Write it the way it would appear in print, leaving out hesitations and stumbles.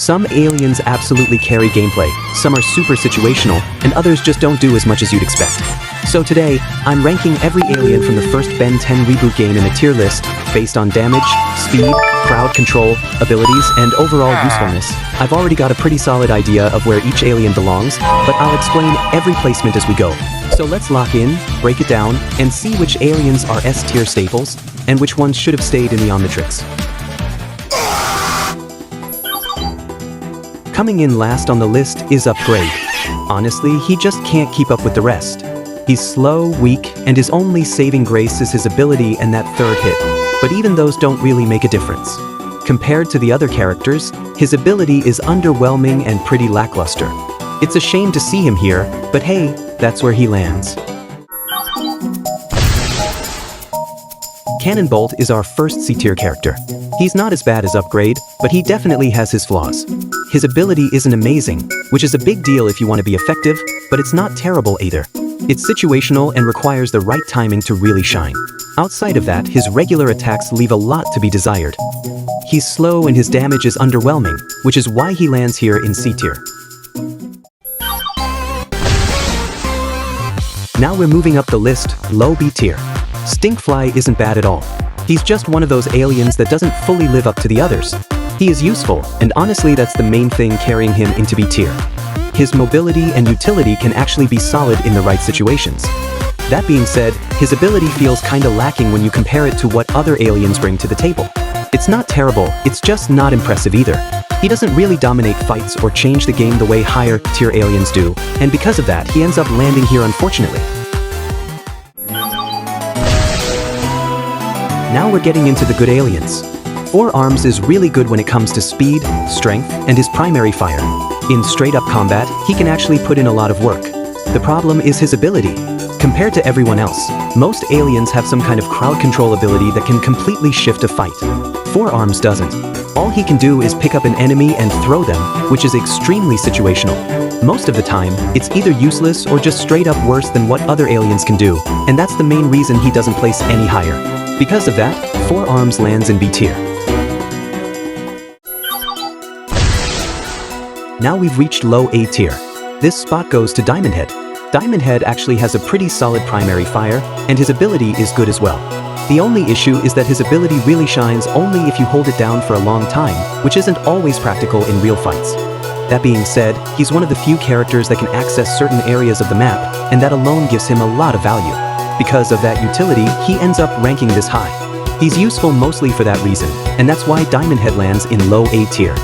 Some aliens absolutely carry gameplay, some are super situational, and others just don't do as much as you'd expect. So today, I'm ranking every alien from the first Ben 10 reboot game in a tier list, based on damage, speed, crowd control, abilities, and overall usefulness. I've already got a pretty solid idea of where each alien belongs, but I'll explain every placement as we go. So let's lock in, break it down, and see which aliens are S-tier staples, and which ones should have stayed in the Omnitrix. Coming in last on the list is Upgrade. Honestly, he just can't keep up with the rest. He's slow, weak, and his only saving grace is his ability and that third hit. But even those don't really make a difference. Compared to the other characters, his ability is underwhelming and pretty lackluster. It's a shame to see him here, but hey, that's where he lands. Cannonbolt is our first C-tier character. He's not as bad as Upgrade, but he definitely has his flaws. His ability isn't amazing, which is a big deal if you want to be effective, but it's not terrible either. It's situational and requires the right timing to really shine. Outside of that, his regular attacks leave a lot to be desired. He's slow and his damage is underwhelming, which is why he lands here in C-tier. Now we're moving up the list, low B-tier. Stinkfly isn't bad at all. He's just one of those aliens that doesn't fully live up to the others. He is useful, and honestly that's the main thing carrying him into B-tier. His mobility and utility can actually be solid in the right situations. That being said, his ability feels kinda lacking when you compare it to what other aliens bring to the table. It's not terrible, it's just not impressive either. He doesn't really dominate fights or change the game the way higher tier aliens do, and because of that, he ends up landing here unfortunately. Now we're getting into the good aliens. 4 Arms is really good when it comes to speed, strength, and his primary fire. In straight-up combat, he can actually put in a lot of work. The problem is his ability. Compared to everyone else, most aliens have some kind of crowd control ability that can completely shift a fight. 4 Arms doesn't. All he can do is pick up an enemy and throw them, which is extremely situational. Most of the time, it's either useless or just straight up worse than what other aliens can do, and that's the main reason he doesn't place any higher. Because of that, 4 Arms lands in B tier. Now we've reached low A tier. This spot goes to Diamond Head. Diamond Head actually has a pretty solid primary fire, and his ability is good as well. The only issue is that his ability really shines only if you hold it down for a long time, which isn't always practical in real fights. That being said, he's one of the few characters that can access certain areas of the map, and that alone gives him a lot of value. Because of that utility, he ends up ranking this high. He's useful mostly for that reason, and that's why Diamond Head lands in low A tier.